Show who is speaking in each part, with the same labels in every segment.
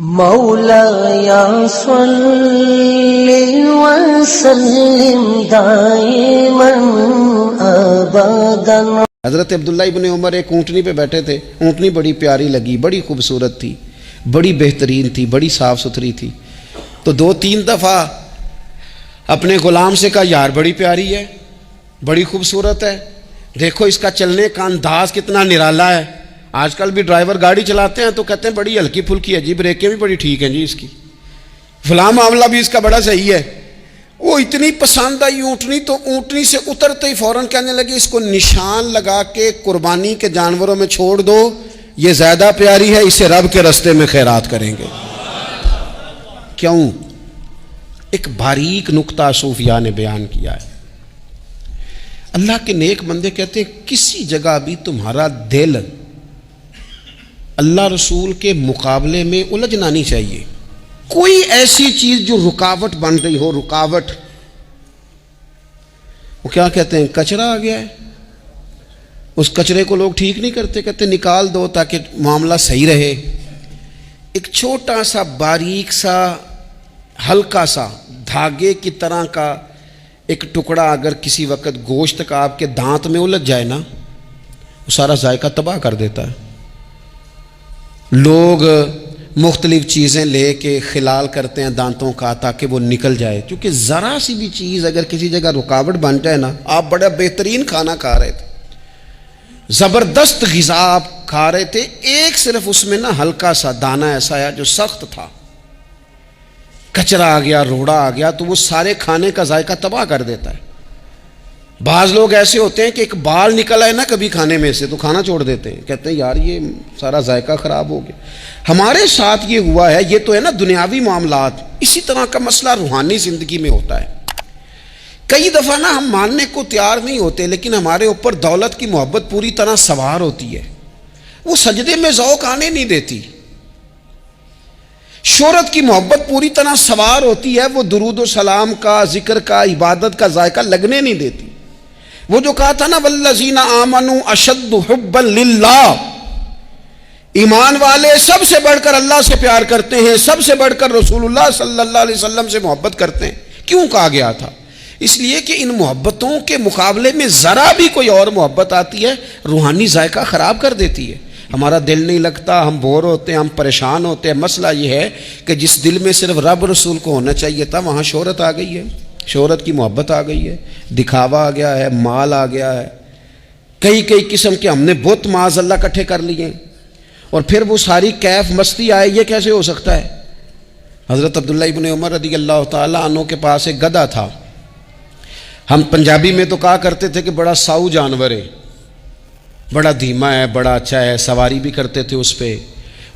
Speaker 1: مولایا صلی وسلم دائما ابدا۔
Speaker 2: حضرت عبداللہ ابن عمر ایک اونٹنی پہ بیٹھے تھے، اونٹنی بڑی پیاری لگی، بڑی خوبصورت تھی، بڑی بہترین تھی، بڑی صاف ستھری تھی۔ تو 2-3 دفعہ اپنے غلام سے کہا یار بڑی پیاری ہے، بڑی خوبصورت ہے، دیکھو اس کا چلنے کا انداز کتنا نرالا ہے۔ آج کل بھی ڈرائیور گاڑی چلاتے ہیں تو کہتے ہیں بڑی ہلکی پھلکی ہے جی، بریکیں بھی بڑی ٹھیک ہیں جی اس کی، فلاں معاملہ بھی اس کا بڑا صحیح ہے۔ وہ اتنی پسند آئی اونٹنی تو اونٹنی سے اترتے ہی فوراً کہنے لگے اس کو نشان لگا کے قربانی کے جانوروں میں چھوڑ دو، یہ زیادہ پیاری ہے، اسے رب کے رستے میں خیرات کریں گے۔ کیوں؟ ایک باریک نکتہ صوفیاء نے بیان کیا ہے۔ اللہ کے نیک بندے کہتے ہیں کسی جگہ بھی تمہارا دل اللہ رسول کے مقابلے میں الجھنا نہیں چاہیے۔ کوئی ایسی چیز جو رکاوٹ بن رہی ہو، رکاوٹ، وہ کیا کہتے ہیں کچرا آ گیا ہے، اس کچرے کو لوگ ٹھیک نہیں کرتے، کہتے نکال دو تاکہ معاملہ صحیح رہے۔ ایک چھوٹا سا باریک سا ہلکا سا دھاگے کی طرح کا ایک ٹکڑا اگر کسی وقت گوشت کا آپ کے دانت میں الجھ جائے نا، وہ سارا ذائقہ تباہ کر دیتا ہے۔ لوگ مختلف چیزیں لے کے خلال کرتے ہیں دانتوں کا تاکہ وہ نکل جائے، کیونکہ ذرا سی بھی چیز اگر کسی جگہ رکاوٹ بن جائے نا، آپ بڑا بہترین کھانا کھا رہے تھے، زبردست غذا آپ کھا رہے تھے، ایک صرف اس میں نا ہلکا سا دانہ ایسا ہے جو سخت تھا، کچرا آ گیا، روڑا آ گیا، تو وہ سارے کھانے کا ذائقہ تباہ کر دیتا ہے۔ بعض لوگ ایسے ہوتے ہیں کہ ایک بال نکل آئے نا کبھی کھانے میں سے تو کھانا چھوڑ دیتے ہیں، کہتے ہیں یار یہ سارا ذائقہ خراب ہو گیا۔ ہمارے ساتھ یہ ہوا ہے، یہ تو ہے نا دنیاوی معاملات، اسی طرح کا مسئلہ روحانی زندگی میں ہوتا ہے۔ کئی دفعہ نا ہم ماننے کو تیار نہیں ہوتے، لیکن ہمارے اوپر دولت کی محبت پوری طرح سوار ہوتی ہے، وہ سجدے میں ذوق آنے نہیں دیتی۔ شہرت کی محبت پوری طرح سوار ہوتی ہے، وہ درود و سلام کا، ذکر کا، عبادت کا ذائقہ لگنے نہیں دیتی۔ وہ جو کہا تھا نا والذین آمنوا اشد حبا للہ، ایمان والے سب سے بڑھ کر اللہ سے پیار کرتے ہیں، سب سے بڑھ کر رسول اللہ صلی اللہ علیہ وسلم سے محبت کرتے ہیں۔ کیوں کہا گیا تھا؟ اس لیے کہ ان محبتوں کے مقابلے میں ذرا بھی کوئی اور محبت آتی ہے، روحانی ذائقہ خراب کر دیتی ہے، ہمارا دل نہیں لگتا، ہم بور ہوتے ہیں، ہم پریشان ہوتے ہیں۔ مسئلہ یہ ہے کہ جس دل میں صرف رب رسول کو ہونا چاہیے تھا، وہاں شہرت آ گئی ہے، شہرت کی محبت آ گئی ہے، دکھاوا آ گیا ہے، مال آ گیا ہے، کئی قسم کے ہم نے بت معاذ اللہ اکٹھے کر لیے ہیں، اور پھر وہ ساری کیف مستی آئے۔ یہ کیسے ہو سکتا ہے؟ حضرت عبداللہ ابن عمر رضی اللہ تعالیٰ عنہ کے پاس ایک گدھا تھا، ہم پنجابی میں تو کہا کرتے تھے کہ بڑا ساؤ جانور ہے، بڑا دھیما ہے، بڑا اچھا ہے، سواری بھی کرتے تھے اس پہ،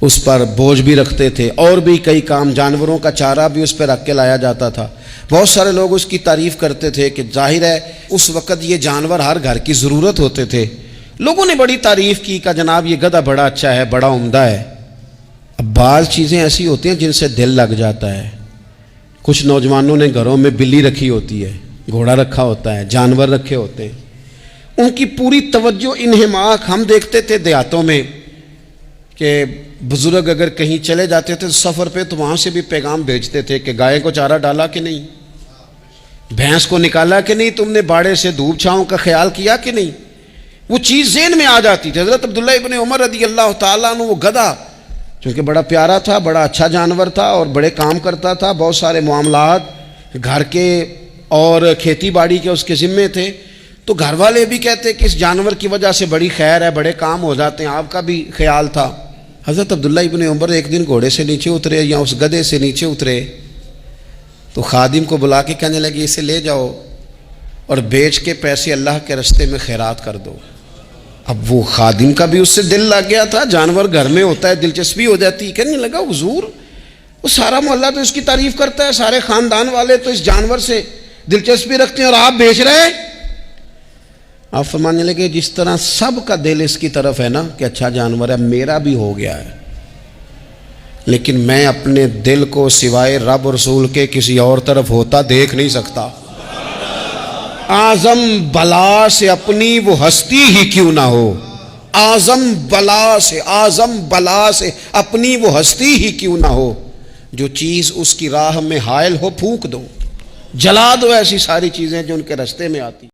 Speaker 2: اس پر بوجھ بھی رکھتے تھے، اور بھی کئی کام، جانوروں کا چارہ بھی اس پہ رکھ کے لایا جاتا تھا۔ بہت سارے لوگ اس کی تعریف کرتے تھے کہ ظاہر ہے اس وقت یہ جانور ہر گھر کی ضرورت ہوتے تھے، لوگوں نے بڑی تعریف کی کہ جناب یہ گدھا بڑا اچھا ہے، بڑا عمدہ ہے۔ اب بعض چیزیں ایسی ہوتی ہیں جن سے دل لگ جاتا ہے۔ کچھ نوجوانوں نے گھروں میں بلی رکھی ہوتی ہے، گھوڑا رکھا ہوتا ہے، جانور رکھے ہوتے ہیں، ان کی پوری توجہ انہماک ہم دیکھتے تھے دیہاتوں میں کہ بزرگ اگر کہیں چلے جاتے تھے سفر پہ تو وہاں سے بھی پیغام بھیجتے تھے کہ گائے کو چارہ ڈالا کہ نہیں، بھینس کو نکالا کہ نہیں، تم نے باڑے سے دھوپ چھاؤں کا خیال کیا کہ نہیں، وہ چیز ذہن میں آ جاتی تھی۔ حضرت عبداللہ ابن عمر رضی اللہ تعالیٰ عنہ وہ گدھا چونکہ بڑا پیارا تھا، بڑا اچھا جانور تھا اور بڑے کام کرتا تھا، بہت سارے معاملات گھر کے اور کھیتی باڑی کے اس کے ذمے تھے، تو گھر والے بھی کہتے کہ اس جانور کی وجہ سے بڑی خیر ہے، بڑے کام ہو جاتے ہیں، آپ کا بھی خیال تھا۔ حضرت عبداللہ ابن عمر ایک دن گھوڑے سے نیچے اترے یا اس گدھے سے نیچے اترے تو خادم کو بلا کے کہنے لگے اسے لے جاؤ اور بیچ کے پیسے اللہ کے رستے میں خیرات کر دو۔ اب وہ خادم کا بھی اس سے دل لگ گیا تھا، جانور گھر میں ہوتا ہے دلچسپی ہو جاتی، کہنے لگا حضور وہ سارا محلہ تو اس کی تعریف کرتا ہے، سارے خاندان والے تو اس جانور سے دلچسپی رکھتے ہیں اور آپ بیچ رہے ہیں۔ آپ فرمانے لگے جس طرح سب کا دل اس کی طرف ہے نا کہ اچھا جانور ہے، میرا بھی ہو گیا ہے، لیکن میں اپنے دل کو سوائے رب رسول کے کسی اور طرف ہوتا دیکھ نہیں سکتا۔ اعظم بلا سے اپنی وہ ہستی ہی کیوں نہ ہو، اعظم بلا سے اپنی وہ ہستی ہی کیوں نہ ہو، جو چیز اس کی راہ میں حائل ہو پھونک دو، جلا دو ایسی ساری چیزیں جو ان کے راستے میں آتی۔